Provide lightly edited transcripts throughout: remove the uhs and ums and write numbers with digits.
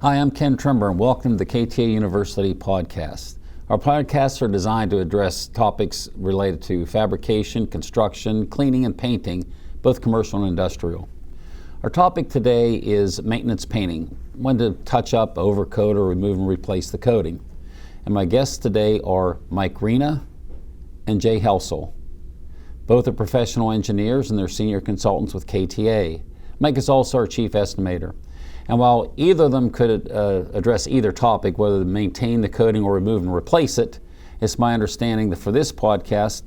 Hi, I'm Ken Trimber, and welcome to the KTA University podcast. Our podcasts are designed to address topics related to fabrication, construction, cleaning, and painting, both commercial and industrial. Our topic today is maintenance painting, when to touch up, overcoat, or remove and replace the coating. And my guests today are Mike Reina and Jay Helsel. Both are professional engineers and they're senior consultants with KTA. Mike is also our chief estimator. And while either of them could address either topic, whether to maintain the coating or remove and replace it, it's my understanding that for this podcast,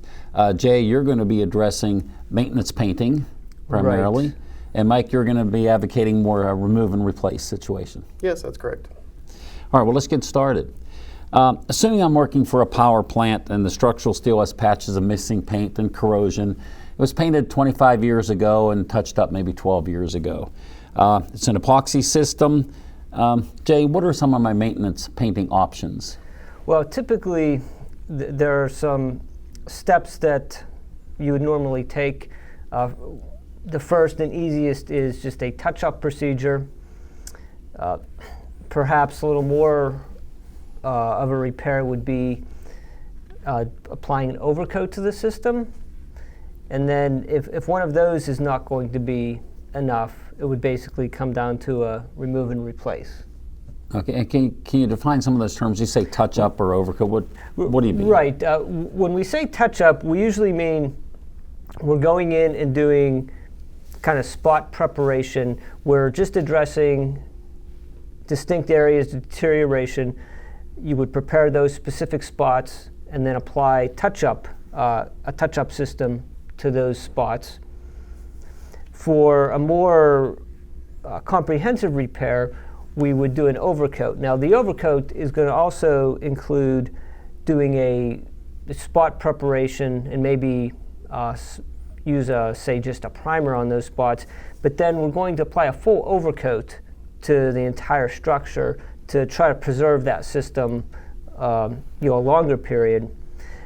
Jay, you're going to be addressing maintenance painting primarily. Right. And Mike, you're going to be advocating more a remove and replace situation. Yes, that's correct. All right, well, let's get started. Assuming I'm working for a power plant and the structural steel has patches of missing paint and corrosion, it was painted 25 years ago and touched up maybe 12 years ago. It's an epoxy system. Jay, what are some of my maintenance painting options? Well, typically there are some steps that you would normally take. The first and easiest is just a touch-up procedure. Perhaps a little more of a repair would be applying an overcoat to the system. And then if one of those is not going to be enough, it would basically come down to a remove and replace. Okay, and can you define some of those terms? You say touch-up or overcoat. What do you mean? Right. When we say touch-up, we usually mean we're going in and doing kind of spot preparation. We're just addressing distinct areas of deterioration. You would prepare those specific spots and then apply a touch-up system to those spots. For a more comprehensive repair, we would do an overcoat. Now, the overcoat is going to also include doing a spot preparation and maybe use just a primer on those spots. But then we're going to apply a full overcoat to the entire structure to try to preserve that system, a longer period.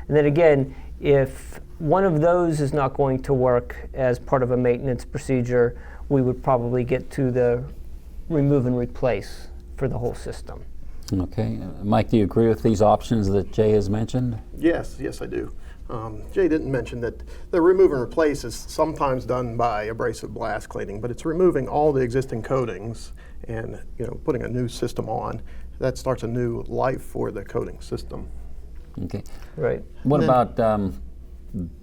And then again, if one of those is not going to work as part of a maintenance procedure, we would probably get to the remove and replace for the whole system. Okay. Mike, do you agree with these options that Jay has mentioned? Yes, I do. Jay didn't mention that the remove and replace is sometimes done by abrasive blast cleaning, but it's removing all the existing coatings and putting a new system on. That starts a new life for the coating system. Okay. Right. What about,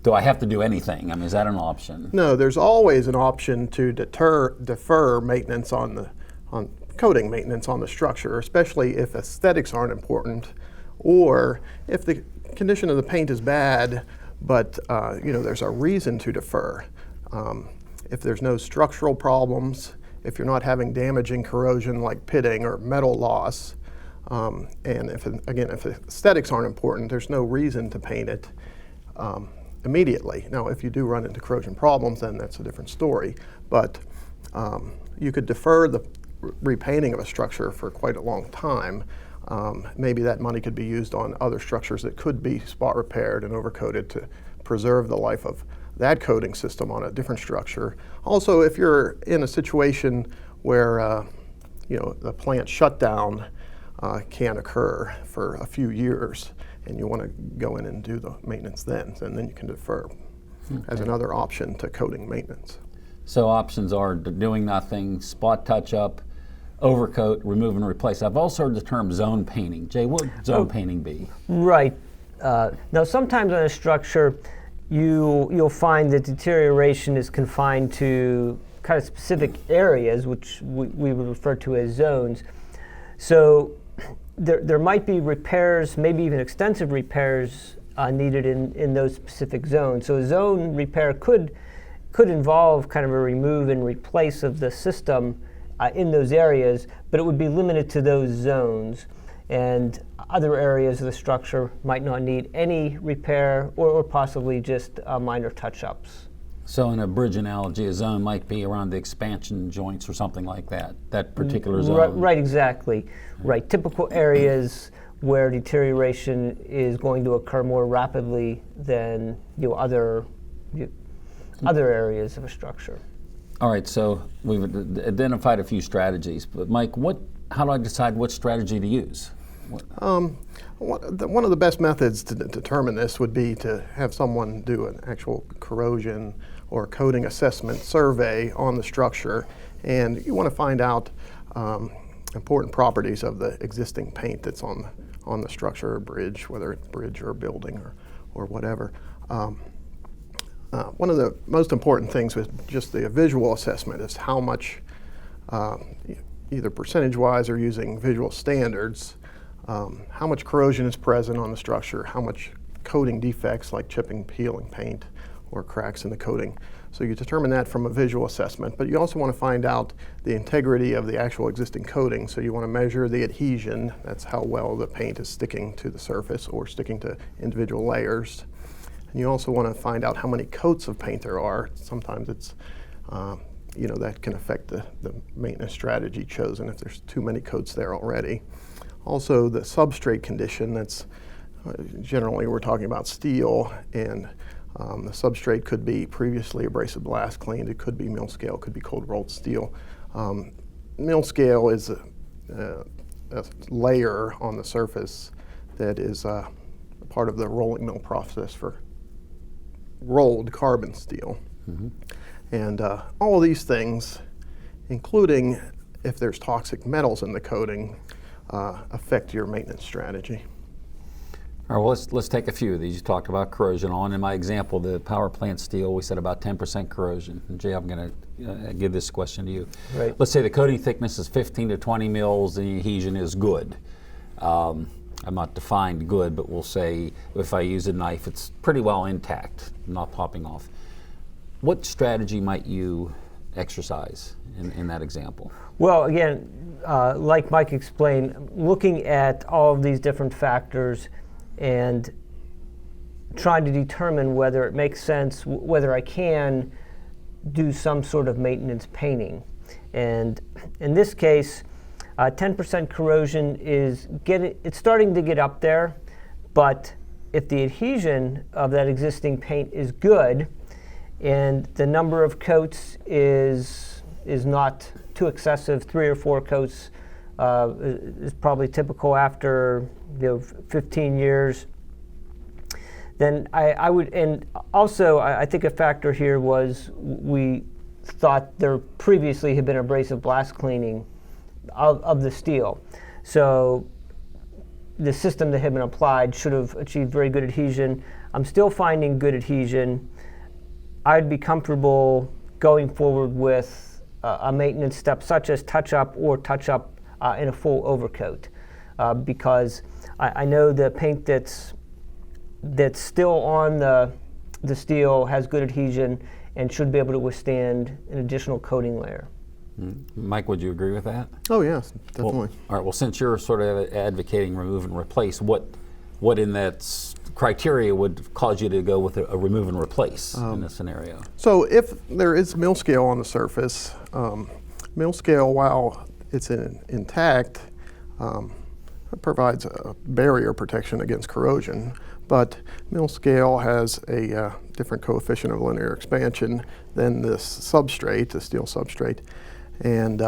do I have to do anything? I mean, is that an option? No, there's always an option to defer maintenance on coating maintenance on the structure, especially if aesthetics aren't important, or if the condition of the paint is bad, but there's a reason to defer. If there's no structural problems, if you're not having damaging corrosion like pitting or metal loss, and if aesthetics aren't important, there's no reason to paint it immediately. Now, if you do run into corrosion problems, then that's a different story. But you could defer the repainting of a structure for quite a long time. Maybe that money could be used on other structures that could be spot repaired and overcoated to preserve the life of that coating system on a different structure. Also, if you're in a situation where the plant shutdown can occur for a few years, and you want to go in and do the maintenance then you can defer as another option to coating maintenance. So options are doing nothing, spot touch-up, overcoat, remove and replace. I've also heard the term zone painting. Jay, what would zone painting be? Right. Now, sometimes on a structure, you'll find that deterioration is confined to kind of specific areas, which we would refer to as zones. So there might be repairs, maybe even extensive repairs needed in those specific zones. So a zone repair could involve kind of a remove and replace of the system in those areas, but it would be limited to those zones. And other areas of the structure might not need any repair or possibly just minor touch-ups. So in a bridge analogy, a zone might be around the expansion joints or something like that particular zone. Right, exactly. Right, typical areas where deterioration is going to occur more rapidly than other areas of a structure. All right, so we've identified a few strategies, but Mike, how do I decide what strategy to use? One of the best methods to determine this would be to have someone do an actual corrosion or coating assessment survey on the structure, and you want to find out important properties of the existing paint that's on the structure or bridge, whether it's bridge or building or whatever. One of the most important things with just the visual assessment is how much, either percentage-wise or using visual standards, how much corrosion is present on the structure, how much coating defects like chipping, peeling paint, or cracks in the coating. So you determine that from a visual assessment, but you also want to find out the integrity of the actual existing coating. So you want to measure the adhesion, that's how well the paint is sticking to the surface or sticking to individual layers. And you also want to find out how many coats of paint there are. Sometimes it's, that can affect the maintenance strategy chosen if there's too many coats there already. Also the substrate condition, that's generally we're talking about steel, and the substrate could be previously abrasive blast cleaned, it could be mill scale, could be cold rolled steel. Mill scale is a layer on the surface that is part of the rolling mill process for rolled carbon steel. Mm-hmm. And all of these things, including if there's toxic metals in the coating, affect your maintenance strategy. All right, well, let's take a few of these. You talked about corrosion on. In my example, the power plant steel, we said about 10% corrosion. And Jay, I'm going to give this question to you. Right. Let's say the coating thickness is 15 to 20 mils, the adhesion is good. I'm not defined good, but we'll say if I use a knife, it's pretty well intact, not popping off. What strategy might you exercise in that example? Well, again, like Mike explained, looking at all of these different factors and trying to determine whether it makes sense, whether I can do some sort of maintenance painting. And in this case, 10% corrosion it's starting to get up there, but if the adhesion of that existing paint is good and the number of coats is not too excessive, 3 or 4 coats is probably typical after 15 years, then I would, and also I think a factor here was we thought there previously had been abrasive blast cleaning of the steel. So the system that had been applied should have achieved very good adhesion. I'm still finding good adhesion. I'd be comfortable going forward with a maintenance step such as touch-up or touch-up in a full overcoat, because I know the paint that's still on the steel has good adhesion and should be able to withstand an additional coating layer. Mike, would you agree with that? Oh yes, definitely. Well, all right. Well, since you're sort of advocating remove and replace, what in that criteria would cause you to go with a remove and replace in this scenario? So if there is mill scale on the surface, mill scale, while it's intact, it provides a barrier protection against corrosion. But mill scale has a different coefficient of linear expansion than this substrate, the steel substrate. And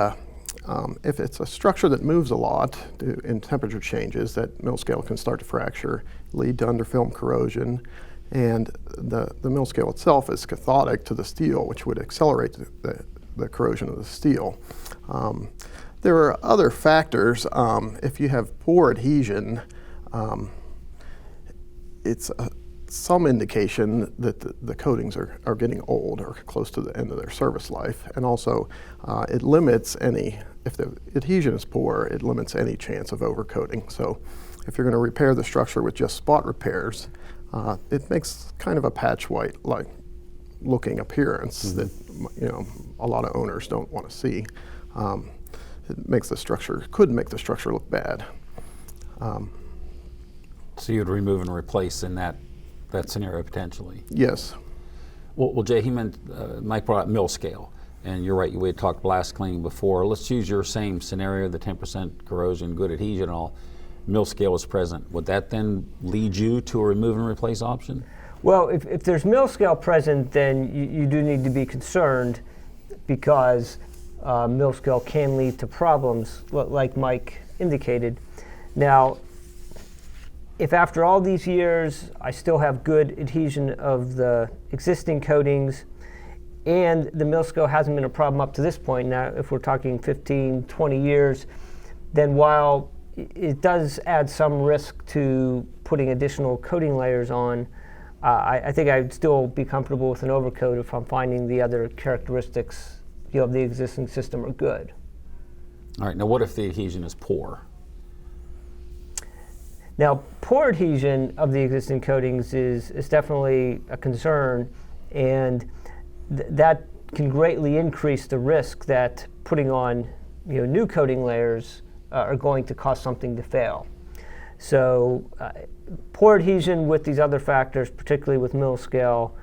if it's a structure that moves a lot in temperature changes, that mill scale can start to fracture, lead to underfilm corrosion. And the mill scale itself is cathodic to the steel, which would accelerate the corrosion of the steel. There are other factors. If you have poor adhesion, it's some indication that the coatings are getting old or close to the end of their service life. And also, it limits if the adhesion is poor, it limits any chance of overcoating. So if you're going to repair the structure with just spot repairs, it makes kind of a patch white like looking appearance that a lot of owners don't want to see. It could make the structure look bad. So you'd remove and replace in that scenario potentially? Yes. Well, Jay, Mike brought up mill scale, and you're right, we had talked blast cleaning before. Let's use your same scenario, the 10% corrosion, good adhesion and all, mill scale is present. Would that then lead you to a remove and replace option? Well, if there's mill scale present, then you do need to be concerned. because mill scale can lead to problems like Mike indicated. Now, if after all these years I still have good adhesion of the existing coatings and the mill scale hasn't been a problem up to this point, now if we're talking 15, 20 years, then while it does add some risk to putting additional coating layers on, I think I'd still be comfortable with an overcoat if I'm finding the other characteristics of the existing system are good. All right, now what if the adhesion is poor? Now, poor adhesion of the existing coatings is definitely a concern, and that can greatly increase the risk that putting on new coating layers are going to cause something to fail. So poor adhesion with these other factors, particularly with mill scale,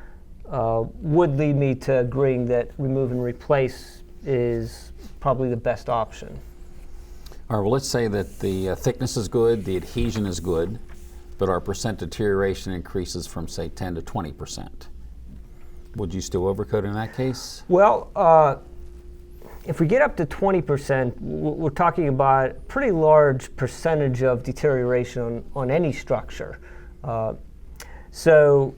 would lead me to agreeing that remove and replace is probably the best option. All right, well, let's say that the thickness is good, the adhesion is good, but our percent deterioration increases from, say, 10 to 20%. Would you still overcoat in that case? Well, if we get up to 20%, we're talking about a pretty large percentage of deterioration on any structure. So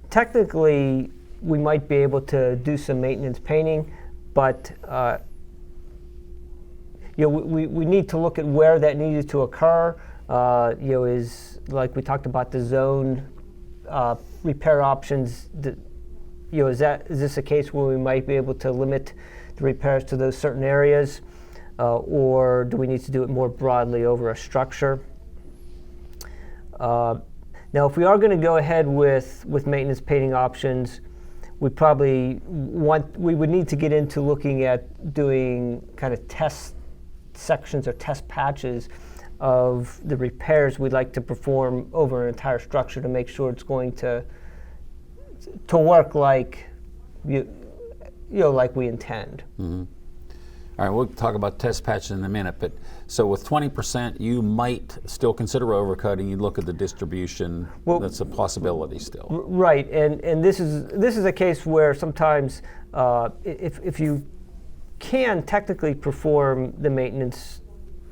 technically, we might be able to do some maintenance painting, but we need to look at where that needed to occur. Is like we talked about the zone repair options. Is this a case where we might be able to limit the repairs to those certain areas, or do we need to do it more broadly over a structure? Now, if we are going to go ahead with maintenance painting options, we would need to get into looking at doing kind of test sections or test patches of the repairs we'd like to perform over an entire structure to make sure it's going to work like like we intend. Mm-hmm. All right, we'll talk about test patches in a minute, but so with 20%, you might still consider overcutting. You look at the distribution. Well, that's a possibility still. Right, and this is a case where sometimes if you can technically perform the maintenance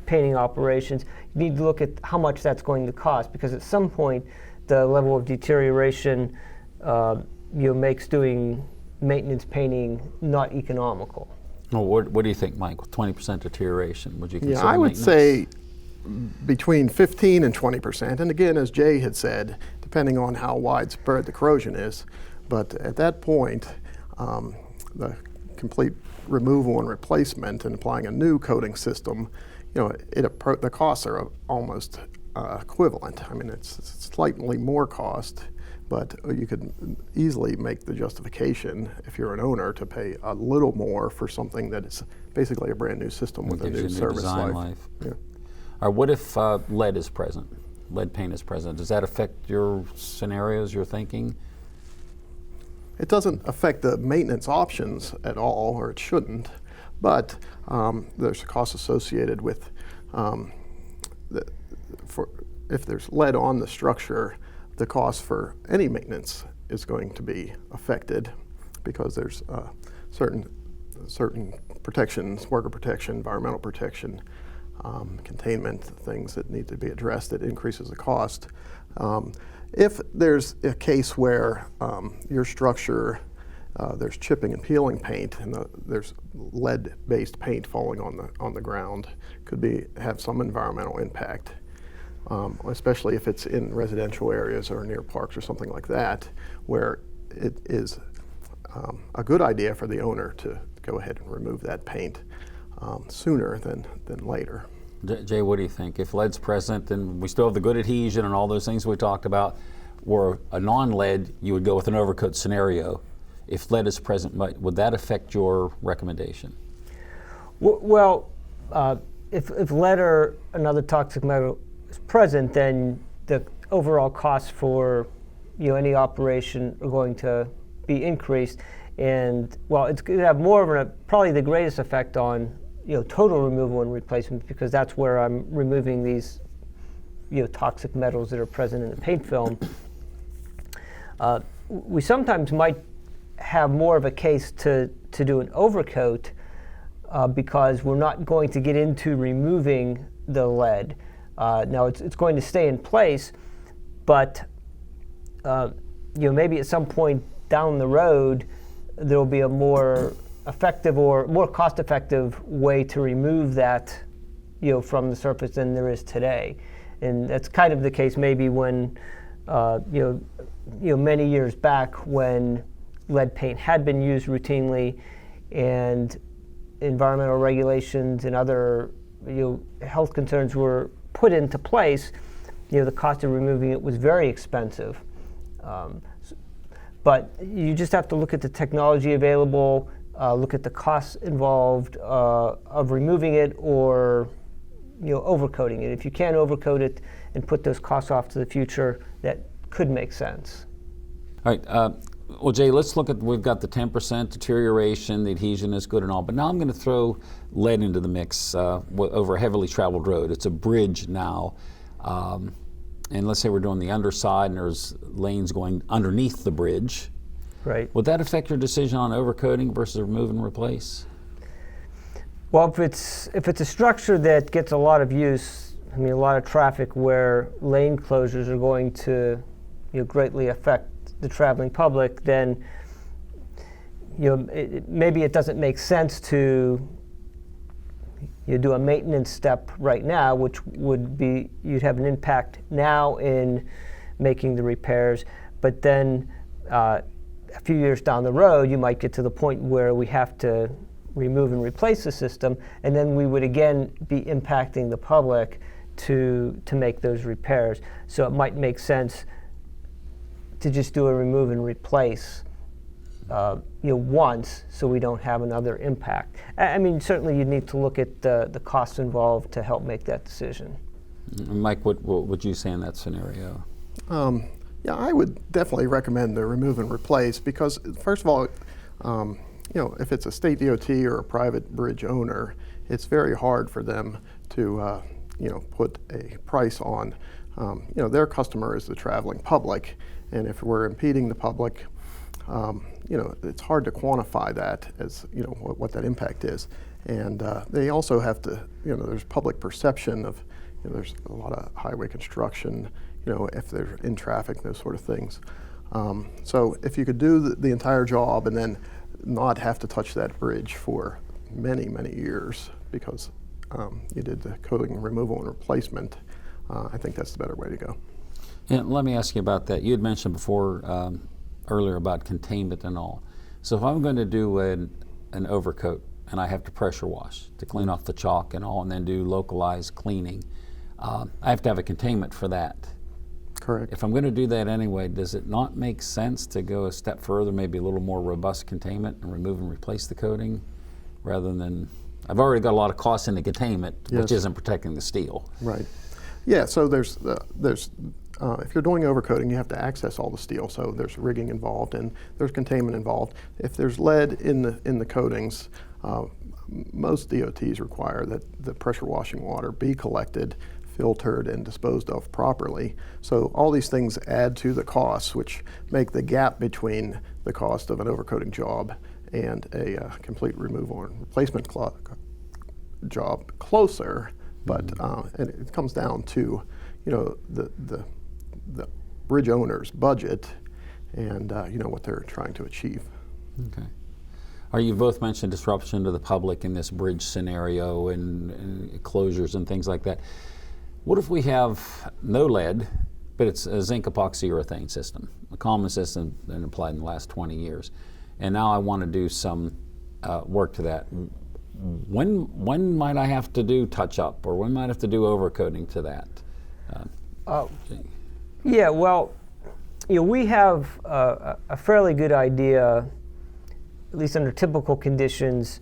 painting operations, you need to look at how much that's going to cost, because at some point the level of deterioration makes doing maintenance painting not economical. Well, what do you think, Mike? With 20% deterioration, would you consider I would maintenance? say between 15 and 20%. And again, as Jay had said, depending on how widespread the corrosion is. But at that point, the complete removal and replacement and applying a new coating system, the costs are almost equivalent. I mean, it's slightly more cost, but you could easily make the justification, if you're an owner, to pay a little more for something that is basically a brand new system with a new service life. Yeah. Or what if lead is present? Lead paint is present. Does that affect your scenarios you're thinking? It doesn't affect the maintenance options at all, or it shouldn't, but there's a cost associated with if there's lead on the structure, the cost for any maintenance is going to be affected, because there's certain protections, worker protection, environmental protection, containment, things that need to be addressed that increases the cost. If there's a case where your structure, there's chipping and peeling paint, and there's lead-based paint falling on the ground, could have some environmental impact, especially if it's in residential areas or near parks or something like that, where it is a good idea for the owner to go ahead and remove that paint sooner than later. Jay, what do you think? If lead's present, then we still have the good adhesion and all those things we talked about. Or a non-lead, you would go with an overcoat scenario. If lead is present, would that affect your recommendation? Well, if lead or another toxic metal is present, then the overall costs for any operation are going to be increased, and it's going to have more of probably the greatest effect on total removal and replacement, because that's where I'm removing these toxic metals that are present in the paint film. We sometimes might have more of a case to do an overcoat because we're not going to get into removing the lead. Now it's going to stay in place, but maybe at some point down the road there will be a more effective or more cost-effective way to remove that from the surface than there is today. And that's kind of the case maybe when many years back when lead paint had been used routinely and environmental regulations and other health concerns were put into place, the cost of removing it was very expensive. But you just have to look at the technology available, look at the costs involved of removing it or overcoating it. If you can't overcoat it and put those costs off to the future, that could make sense. All right. Well, Jay, let's look at, we've got the 10% deterioration, the adhesion is good and all, but now I'm going to throw lead into the mix over a heavily traveled road. It's a bridge now, and let's say we're doing the underside and there's lanes going underneath the bridge. Right. Would that affect your decision on overcoating versus remove and replace? Well, if it's a structure that gets a lot of use, a lot of traffic where lane closures are going to greatly affect the traveling public, then maybe it doesn't make sense to do a maintenance step right now, which would be you'd have an impact now in making the repairs, but then a few years down the road you might get to the point where we have to remove and replace the system, and then we would again be impacting the public to make those repairs. So it might make sense to just do a remove and replace once, so we don't have another impact. Certainly you need to look at the costs involved to help make that decision. Mike, what would you say in that scenario? Yeah, I would definitely recommend the remove and replace because, first of all, if it's a state DOT or a private bridge owner, it's very hard for them to put a price on. Their customer is the traveling public, and if we're impeding the public, it's hard to quantify that as what that impact is. And they also have to, there's public perception of, there's a lot of highway construction, if they're in traffic, those sort of things. So if you could do the entire job and then not have to touch that bridge for many, many years because you did the coating removal and replacement, I think that's the better way to go. Yeah, let me ask you about that. You had mentioned before earlier about containment and all. So if I'm going to do an overcoat and I have to pressure wash to clean off the chalk and all and then do localized cleaning, I have to have a containment for that. Correct. If I'm going to do that anyway, does it not make sense to go a step further, maybe a little more robust containment and remove and replace the coating rather than, I've already got a lot of costs in the containment, Yes. which isn't protecting the steel. Right. Yeah, so there's if you're doing overcoating, you have to access all the steel. So there's rigging involved and there's containment involved. If there's lead in the coatings, most DOTs require that the pressure washing water be collected, filtered, and disposed of properly. So all these things add to the costs, which make the gap between the cost of an overcoating job and a complete removal and replacement job closer. But and it comes down to, the bridge owner's budget and what they're trying to achieve. Okay. You both mentioned disruption to the public in this bridge scenario and closures and things like that. What if we have no lead, but it's a zinc epoxy urethane system, a common system that applied in the last 20 years, and now I want to do some work to that? When might I have to do touch-up, or when might I have to do overcoating to that? Yeah, well, we have a fairly good idea, at least under typical conditions,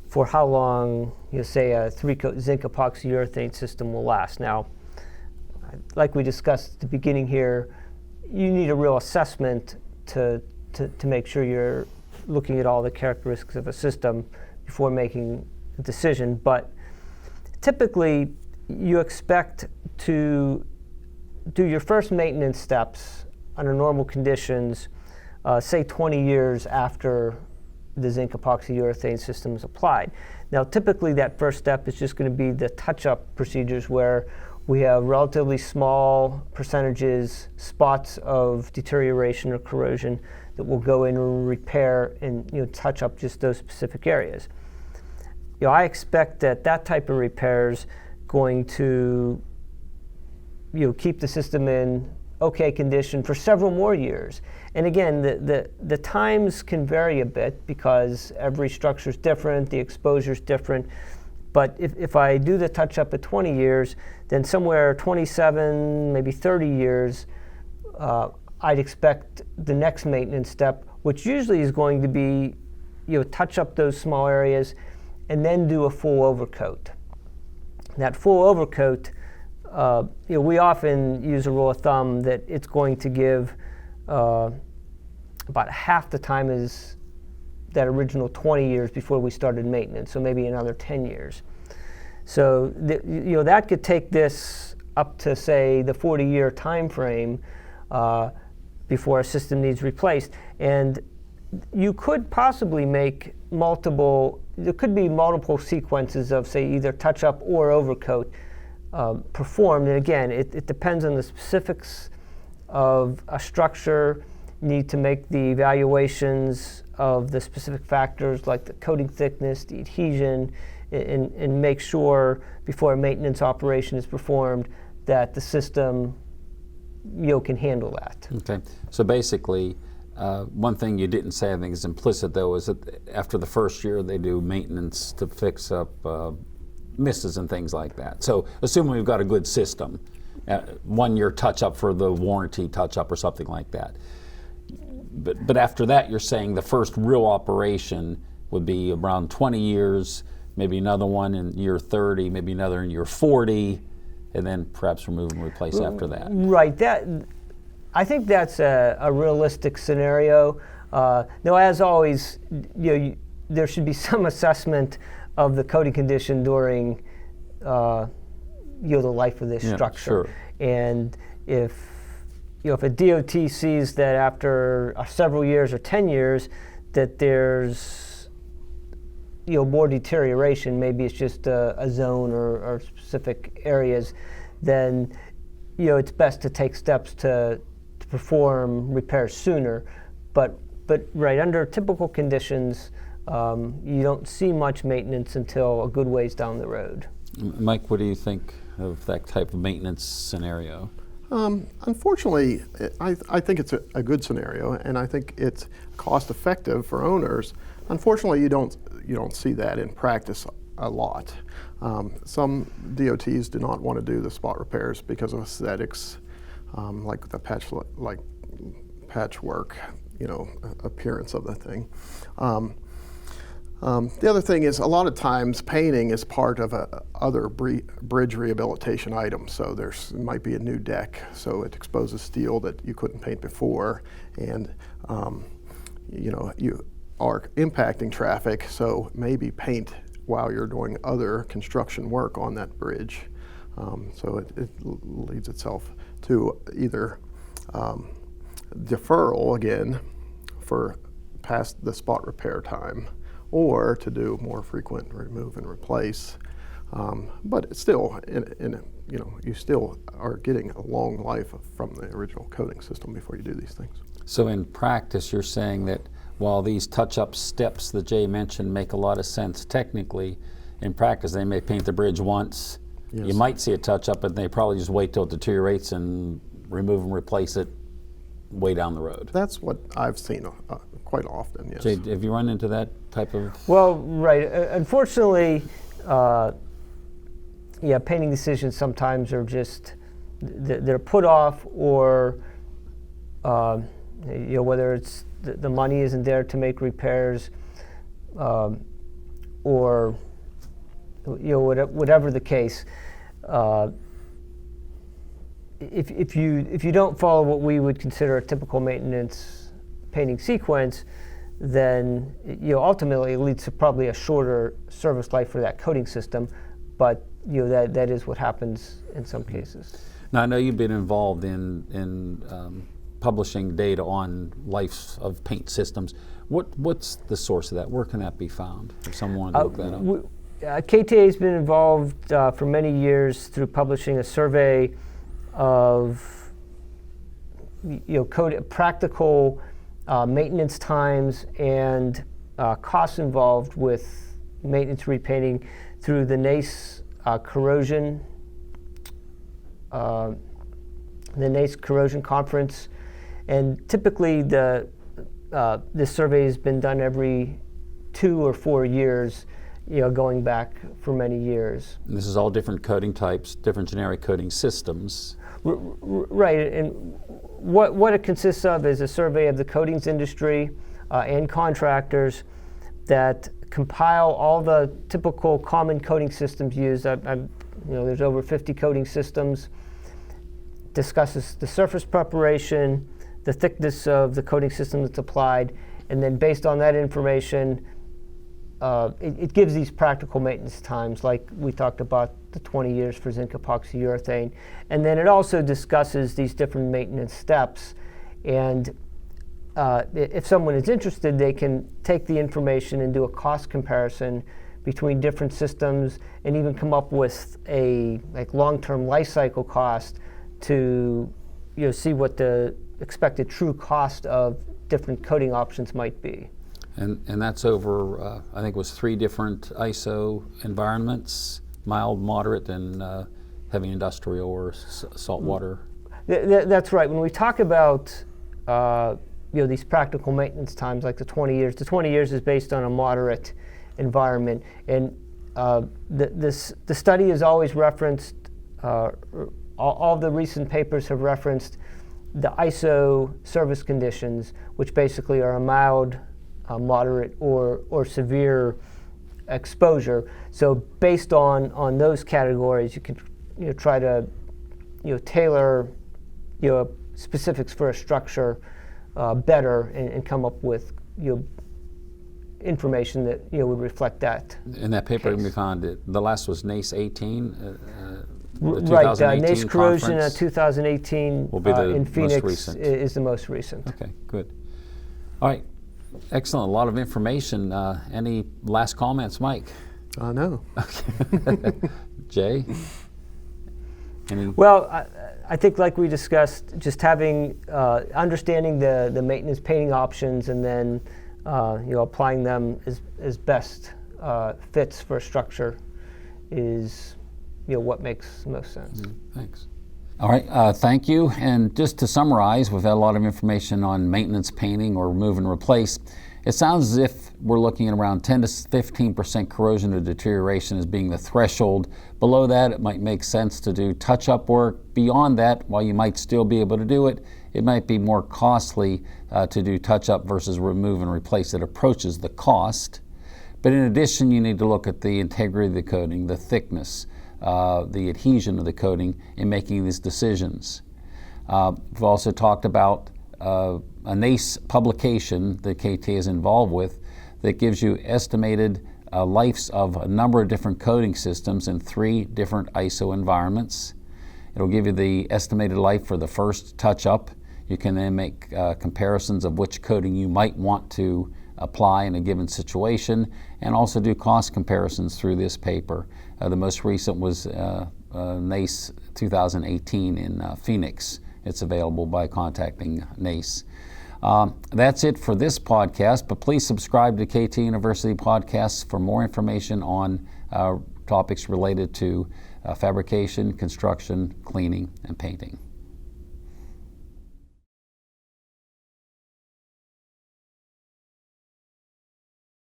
for how long, say, a 3-coat zinc epoxy urethane system will last. Now, like we discussed at the beginning here, you need a real assessment to make sure you're looking at all the characteristics of a system before making a decision. But typically, you expect to do your first maintenance steps under normal conditions say 20 years after the zinc epoxy urethane system is applied. Now, typically that first step is just going to be the touch-up procedures where we have relatively small percentages, spots of deterioration or corrosion that will go in and repair and touch up just those specific areas. I expect that type of repairs going to keep the system in okay condition for several more years. And again, the times can vary a bit because every structure is different, the exposure is different. But if I do the touch-up at 20 years, then somewhere 27, maybe 30 years, I'd expect the next maintenance step, which usually is going to be touch up those small areas and then do a full overcoat. That full overcoat, we often use a rule of thumb that it's going to give about half the time as that original 20 years before we started maintenance, so maybe another 10 years. So that could take this up to, say, the 40-year time frame before a system needs replaced. And you could possibly make there could be multiple sequences of, say, either touch-up or overcoat performed. And again, it depends on the specifics of a structure. You need to make the evaluations of the specific factors like the coating thickness, the adhesion, and make sure before a maintenance operation is performed that the system can handle that. Okay, so basically, one thing you didn't say, I think is implicit though, is that after the first year they do maintenance to fix up misses and things like that. So assuming we've got a good system, 1 year touch-up for the warranty touch-up or something like that. But after that, you're saying the first real operation would be around 20 years, maybe another one in year 30, maybe another in year 40, and then perhaps remove and replace after that. Right. I think that's a realistic scenario. Now, as always, there should be some assessment of the coating condition during the life of this structure. Sure. And if a DOT sees that after several years or 10 years that there's more deterioration, maybe it's just a zone or specific areas, then it's best to take steps to perform repairs sooner. But right, under typical conditions, you don't see much maintenance until a good ways down the road. Mike, what do you think of that type of maintenance scenario? Unfortunately, I think it's a good scenario, and I think it's cost-effective for owners. Unfortunately, you don't see that in practice a lot. Some DOTs do not want to do the spot repairs because of aesthetics, like the patchwork, appearance of the thing. The other thing is, a lot of times painting is part of other bridge rehabilitation items. So there might be a new deck, so it exposes steel that you couldn't paint before, and you are impacting traffic. So maybe paint while you're doing other construction work on that bridge. So it leads itself to either deferral again for past the spot repair time, or to do more frequent remove and replace. But it's still, you still are getting a long life from the original coating system before you do these things. So in practice, you're saying that while these touch-up steps that Jay mentioned make a lot of sense technically, in practice they may paint the bridge once. Yes. You might see a touch-up, but they probably just wait till it deteriorates and remove and replace it way down the road. That's what I've seen quite often, yes. Jay, have you run into that type of? Well, right. Unfortunately, painting decisions sometimes are just, they're put off, or whether it's the money isn't there to make repairs, or whatever the case. If you don't follow what we would consider a typical maintenance painting sequence, then ultimately it leads to probably a shorter service life for that coating system. But that is what happens in some cases. Now I know you've been involved in publishing data on life of paint systems. What's the source of that? Where can that be found if someone wanted to look that up? KTA has been involved for many years through publishing a survey of practical maintenance times and costs involved with maintenance repainting through the NACE corrosion conference, and typically this survey has been done every 2 or 4 years, going back for many years. And this is all different coating types, different generic coating systems. Right, and what it consists of is a survey of the coatings industry and contractors that compile all the typical common coating systems used. There's over 50 coating systems. Discusses the surface preparation, the thickness of the coating system that's applied, and then based on that information, it gives these practical maintenance times, like we talked about the 20 years for zinc epoxy urethane. And then it also discusses these different maintenance steps. And if someone is interested, they can take the information and do a cost comparison between different systems and even come up with a long-term life cycle cost to see what the expected true cost of different coating options might be. And that's over, I think it was 3 different ISO environments, mild, moderate, and heavy industrial or saltwater. That's right. When we talk about these practical maintenance times, like the 20 years is based on a moderate environment. And the study has always referenced, all the recent papers have referenced the ISO service conditions, which basically are a mild, moderate, or severe exposure. So based on those categories, you can try to tailor specifics for a structure better and come up with information that would reflect that. In that paper we found the last was NACE 18. Right, NACE corrosion 2018 will be the in Phoenix most recent. Is the most recent. Okay, good. All right, excellent. A lot of information. Any last comments, Mike? No. Okay. Jay? Well, I think like we discussed, just having understanding the maintenance painting options and then applying them as best fits for a structure is what makes most sense. Thanks. All right, thank you. And just to summarize, we've had a lot of information on maintenance painting or remove and replace. It sounds as if we're looking at around 10 to 15% corrosion or deterioration as being the threshold. Below that, it might make sense to do touch-up work. Beyond that, while you might still be able to do it, it might be more costly to do touch-up versus remove and replace. It approaches the cost. But in addition, you need to look at the integrity of the coating, the thickness, the adhesion of the coating in making these decisions. We've also talked about a NACE publication that KTA is involved with that gives you estimated lives of a number of different coating systems in 3 different ISO environments. It'll give you the estimated life for the first touch-up. You can then make comparisons of which coating you might want to apply in a given situation, and also do cost comparisons through this paper. The most recent was NACE 2018 in Phoenix. It's available by contacting NACE. That's it for this podcast, but please subscribe to KTA University podcasts for more information on topics related to fabrication, construction, cleaning, and painting.